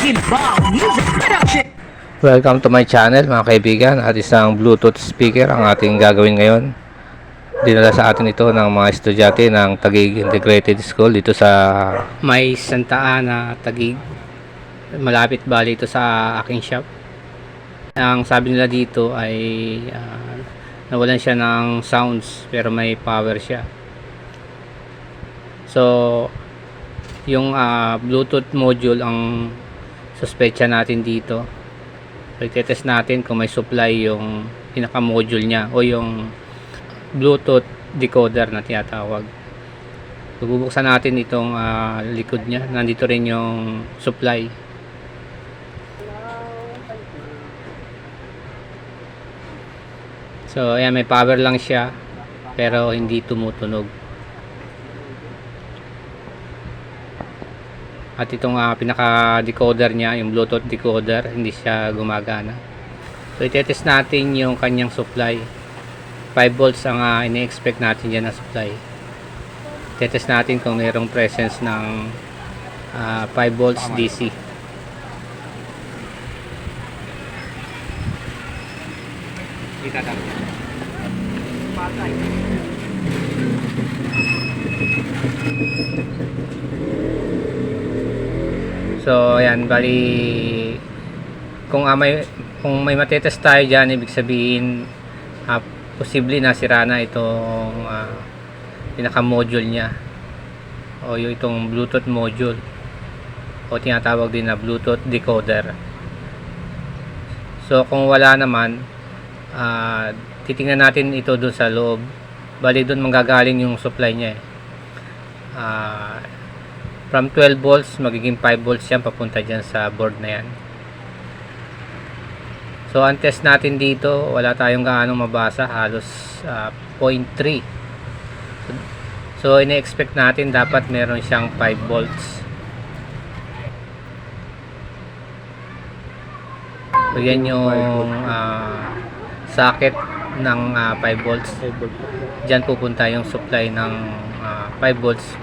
Gimbal Music Production. Welcome to my channel mga kaibigan, at isang Bluetooth speaker ang ating gagawin ngayon. Dinala sa atin ito ng mga estudyante ng Taguig Integrated School dito sa may Santa Ana, Taguig. Malapit bali ito sa aking shop. Ang sabi nila dito ay nawalan siya ng sounds pero may power siya. So yung Bluetooth module ang suspecha natin dito. So i-test natin kung may supply yung pinaka module niya o yung Bluetooth decoder na tinatawag. So bubuksan natin itong likod niya. Nandito rin yung supply. So ayan, may power lang siya pero hindi tumutunog. At itong pinaka decoder niya, yung Bluetooth decoder, hindi siya gumagana. So i-test natin yung kanyang supply. 5 volts ang ini-expect natin dyan na supply. I-test natin kung mayroong presence ng 5 volts DC. So ayan, bali kung may matetest tayo diyan, ibig sabihin posible na sira na itong pinaka module niya o yung itong Bluetooth module o tinatawag din na Bluetooth decoder. So kung wala naman, titingnan natin ito doon sa loob. Bali doon manggagaling yung supply niya from 12 volts magiging 5 volts yan papunta dyan sa board na yan. So ang test natin dito, wala tayong gaano mabasa, halos 0.3. So ine-expect natin dapat meron siyang 5 volts. So yan yung socket ng 5 volts. Diyan pupunta yung supply ng 5 volts.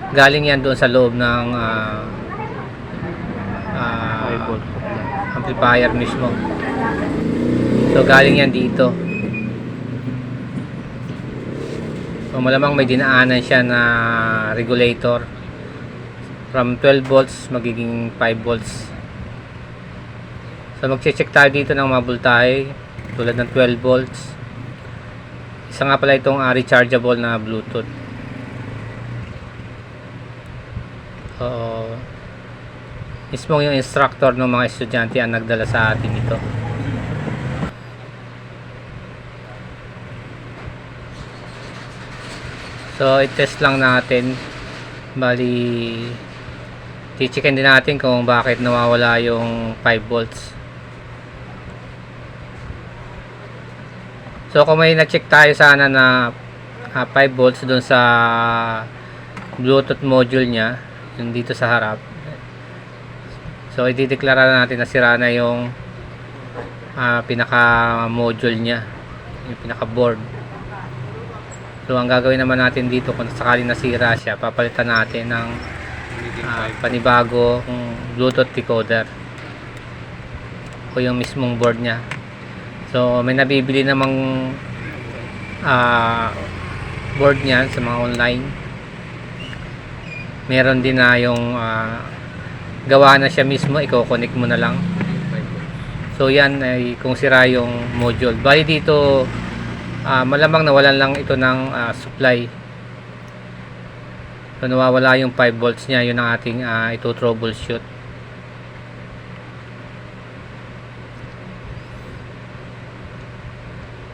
Galing yan doon sa loob ng amplifier mismo. So galing yan dito. So malamang may dinaanan siya na regulator. From 12 volts magiging 5 volts. So magche-check tayo dito ng mga voltahe tulad ng 12 volts. Isa nga pala itong rechargeable na Bluetooth. Mismo yung instructor ng mga estudyante ang nagdala sa atin ito. So i-test lang natin. Bali i-checkin din natin kung bakit nawawala yung 5 volts. So kung may na-check tayo sana na 5 volts doon sa Bluetooth module niya, yung dito sa harap. So idideklara natin na sira na yung pinaka module niya, yung pinaka board. So ang gagawin naman natin dito, kung sakaling nasira siya, papalitan natin ng panibago Bluetooth decoder o yung mismong board niya. So may nabibili namang board niyan sa mga online. Meron din na yung gawa na siya mismo, i-connect mo na lang. So yan ay kung sira yung module. Bali dito malamang nawalan lang ito ng supply. So nawawala yung 5 volts niya, yun ang ating ito troubleshoot.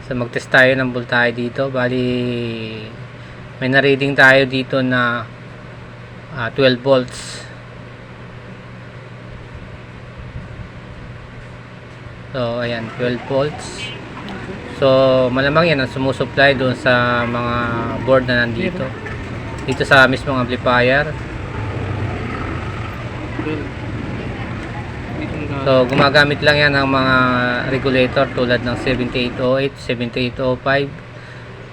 So mag-test tayo ng voltahe dito. Bali may na-reading tayo dito na 12 volts. So ayan, 12 volts. So malamang yan ang sumusupply doon sa mga board na nandito. Dito sa mismong amplifier. So gumagamit lang yan ng mga regulator tulad ng 7808, 7805.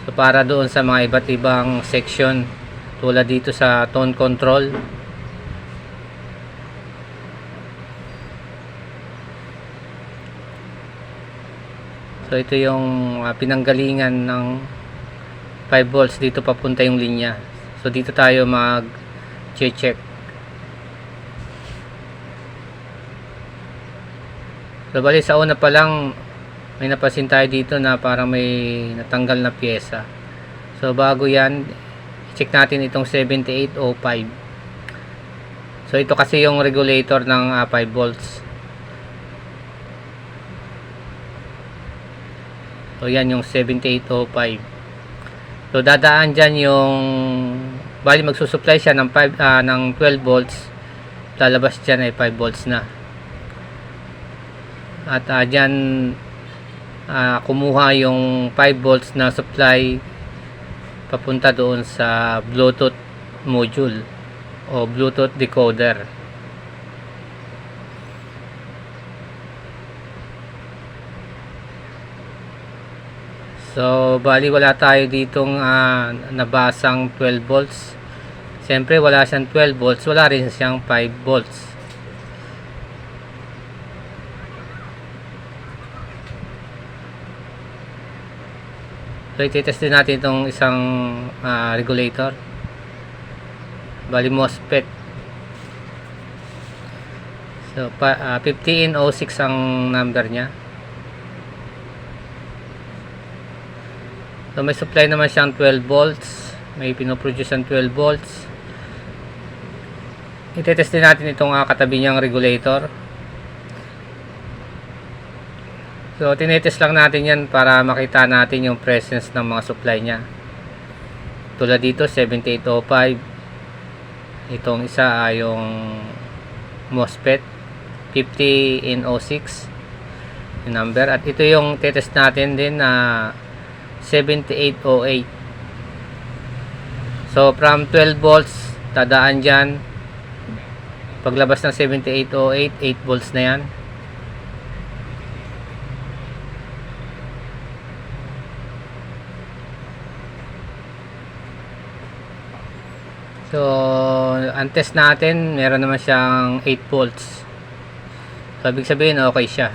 So para doon sa mga iba't ibang section tulad dito sa tone control. So ito yung pinanggalingan ng 5 volts, dito papunta yung linya. So dito tayo mag-check. So bali sa una pa lang may napansin tayo dito na parang may natanggal na pyesa. So bago yan, check natin itong 7805. So ito kasi yung regulator ng 5 volts. So yan yung 7805. So dadaan dyan yung, bali magsusupply siya ng 12 volts. Lalabas dyan ay 5 volts na. At dyan kumuha yung 5 volts na supply papunta doon sa Bluetooth module o Bluetooth decoder. So bali wala tayo ditong nabasang 12 volts. Siyempre wala siyang 12 volts, wala rin siyang 5 volts. So i-test din natin itong isang regulator. Bali MOSFET. So 1506 ang number niya. So may supply naman siyang 12 volts. May pinoproduce ang 12 volts. I-test din natin itong katabi niyang regulator. So tinetest lang natin yan para makita natin yung presence ng mga supply niya. Tulad dito 7805. Itong isa ay yung MOSFET 50N06 yung number. At ito yung tetest natin din na 7808. So from 12 volts dadaan dyan. Paglabas ng 7808, 8 volts na yan. So, ang test natin, meron naman siyang 8 volts. So, ibig sabihin, okay siya.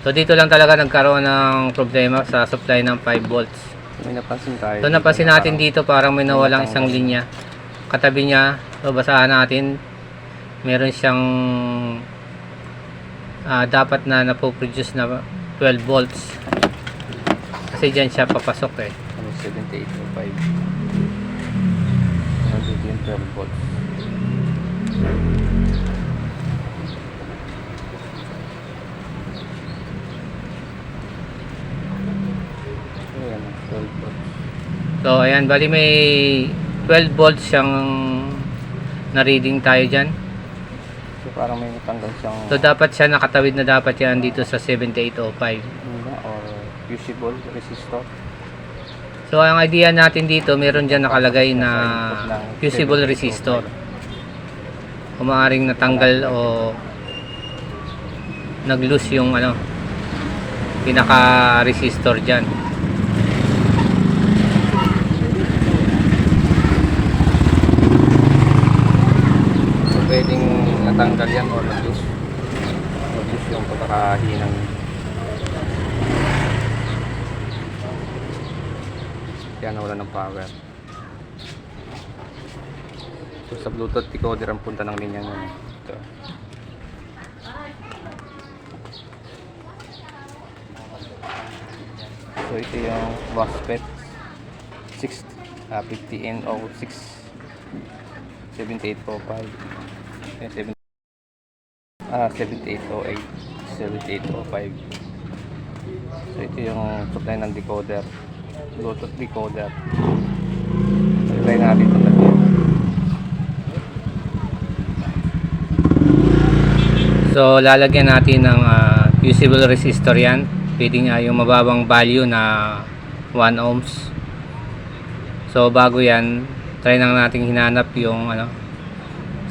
So, dito lang talaga nagkaroon ng problema sa supply ng 5 volts. May napansin tayo. So, napansin natin dito, parang may nawalang isang linya. Katabi niya, so basahan natin, meron siyang dapat na napoproduce na 12 volts. Kasi dyan siya papasok eh. 7805. Nandito yung 12 volts. Ayan, 12 volts. So ayan, bali may 12 volts siyang na-reading tayo dyan. So parang may natanggal siyang So dapat siya nakatawid na dapat yan dito sa 7805. or fusible resistor. So ang idea natin dito, meron dyan nakalagay na fusible resistor. Kung maaaring natanggal o nag-loose yung pinaka-resistor dyan. So pwedeng natanggal yan or nag-loose yung pagkakahinang. Kaya nawala ng power. So sa Bluetooth decoder ang punta ng linya nun. Ito. So ito yung MOSFET 50N06 7805. 7808 7805. So ito yung supply ng decoder, Bluetooth decoder. So try natin ito lagyan. So lalagyan natin ng fusible resistor yan. Pwede nga yung mababang value na 1 ohms. So bago yan, try lang natin hinanap yung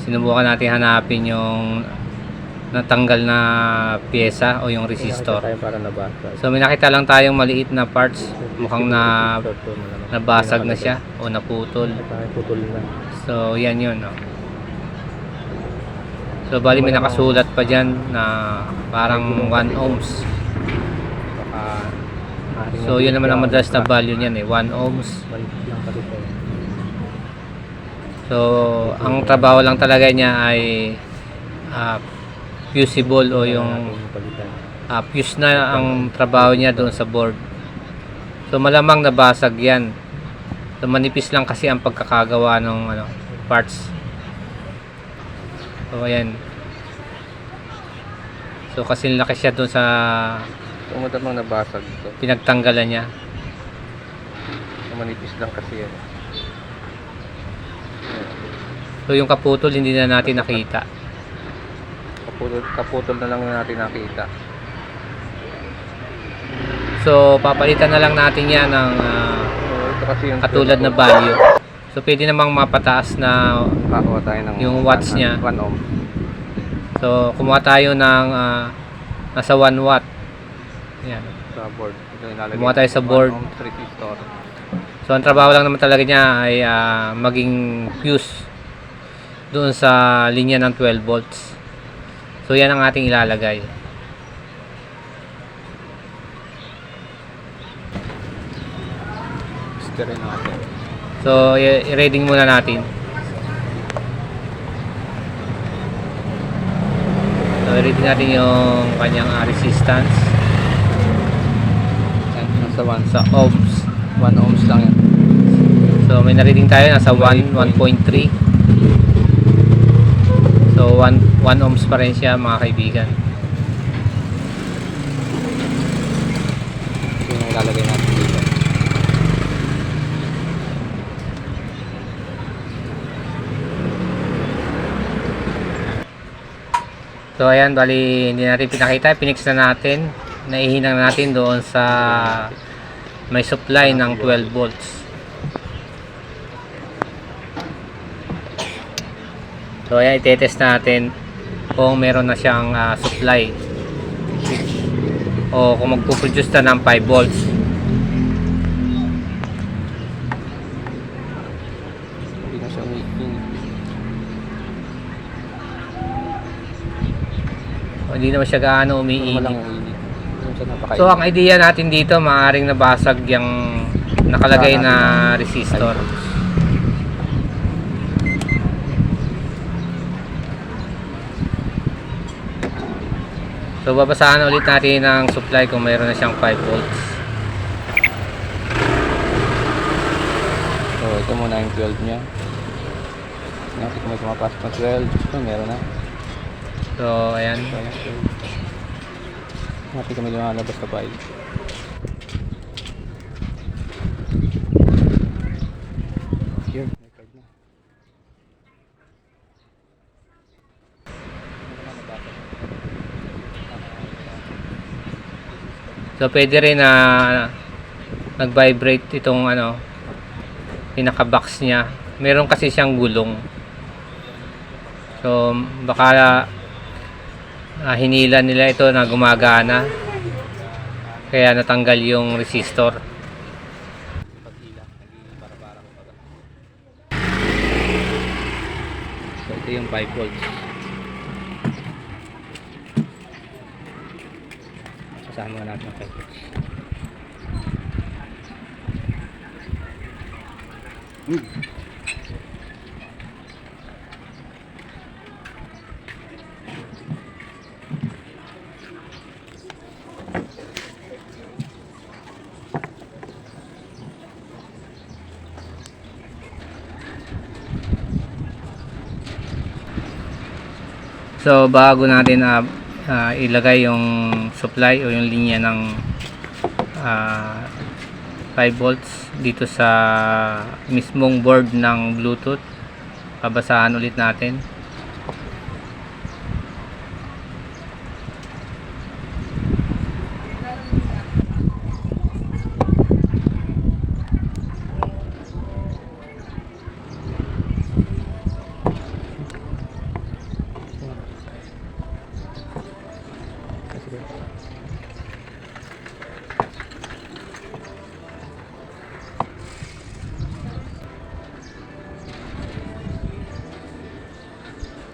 sinubukan natin hanapin yung natanggal na pyesa o yung resistor. Tayo para nabasa. So may nakita lang tayong maliit na parts, mukhang nabasag na siya o naputol. Putol na. So yan yun, no? So bali may nakasulat pa dyan na parang 1 ohms. Baka So yun naman ang madalas na value niyan 1 ohms. Balik lang kasi ito. So ang trabaho lang talaga niya ay fusible o yung fuse na ang trabaho niya doon sa board. So malamang nabasag yan. So manipis lang kasi ang pagkakagawa ng parts. So ayan. So kasi laki siya doon sa So malamang nabasag ito. pinagtanggalan niya. So, manipis lang kasi yan. So yung kaputol hindi na natin nakita. Kaputol na lang natin nakita. So papalitan na lang natin yan ng Ito kasi yung katulad na value. So pwede namang mapataas na Kakakuha tayo ng yung watts niya. 1 ohm. So kumuha tayo ng nasa 1 watt. Yan. Sa board. Ito ilalagay. Kumuha tayo sa board. 1 ohm resistor. So ang trabaho lang naman talaga niya ay maging fuse doon sa linya ng 12 volts. So yan ang ating ilalagay. Stirring natin. So i-reading muna natin. So i-reading natin yung kanyang resistance Yan, nasa 1 sa ohms. 1 ohms lang yan. So may na-reading tayo nasa 1.3. So 1 ohms pa rin siya mga kaibigan. Ito yung ilalagay natin dito. So ayan, bali hindi natin pinakita, pinix na natin, naihinang natin doon sa may supply ng 12 volts. So ayan, itetest natin kung meron na siyang supply o kung magpuproduce na ng 5 volts. Hindi na siya umiinig. O, hindi naman siya gaano Normal lang umiinit. yung init. Yung siya napakainit. So ang idea natin dito, maaaring nabasag yung nakalagay na resistor. So babasahan ulit natin ng supply kung mayroon na siyang 5 volts. So ito muna yung 12 niya. Nakita ko may tumapasok na 12. Ito meron na. So ayan. So ayan 12. Nakita ko may lumalabas na 5. Yun, may card na. So pwede rin na nag-vibrate itong pinaka-box niya. Meron kasi siyang gulong. So baka hinila nila ito na gumagana. Kaya natanggal yung resistor. Pag-ila, naging para-para kumbaga. So ito yung 5 volts. Kasama natin ang 5 volts. So bago natin ilagay yung supply o yung linya ng 5 volts dito sa mismong board ng Bluetooth, babasahan ulit natin.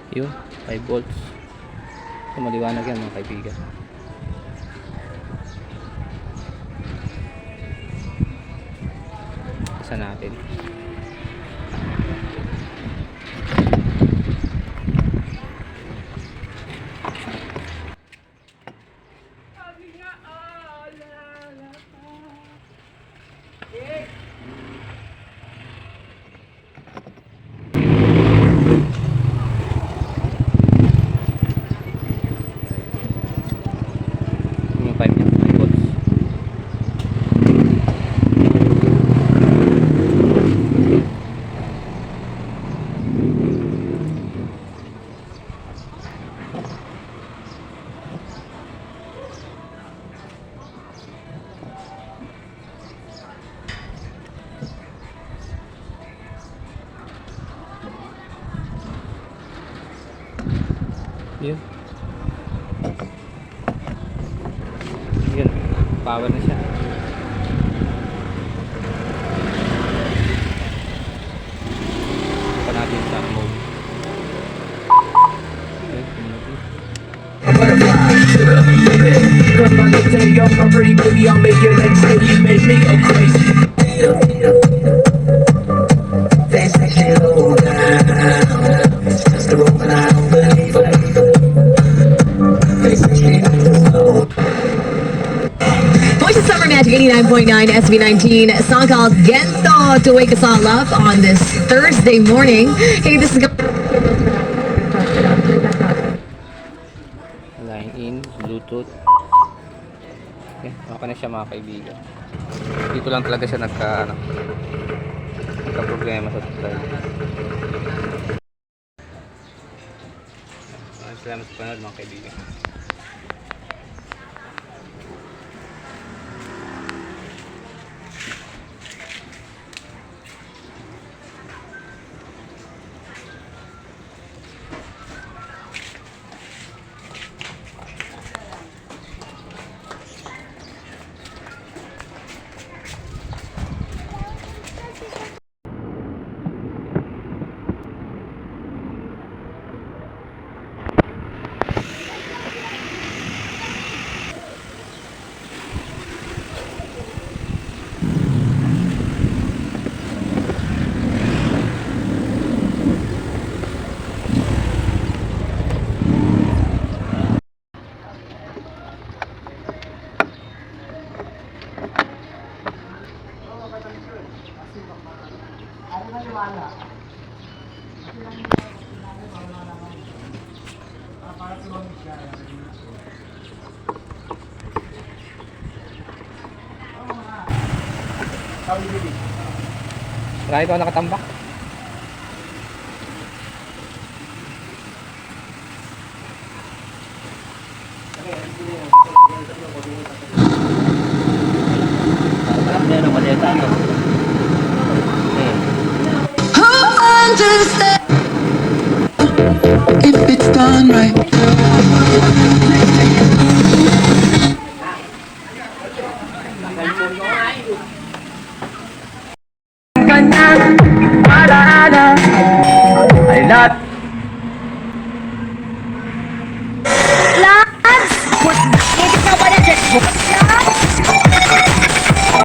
Yun, 5 volts. So maliwanag yan mga kaibigan. Buksan natin. Yung pipe niya, may bolts. Yun. Yun. Power na siya. Pa natin sa mode. Okay, Come on, tell you I'm a pretty baby, I'll make your legs say you make me go crazy. They say slow down, it's just a rope and I don't believe it. They say slow. Voice of Summer Magic 89.9 SB19. A song called Gento to wake us all up on this Thursday morning. Hey, this is... line in, Bluetooth. Okay, okay na siya mga kaibigan. Dito lang talaga siya nagka-problema sa drive. Salamat sa panood mga kaibigan. Marami pa ako nakatambak. If it's done right.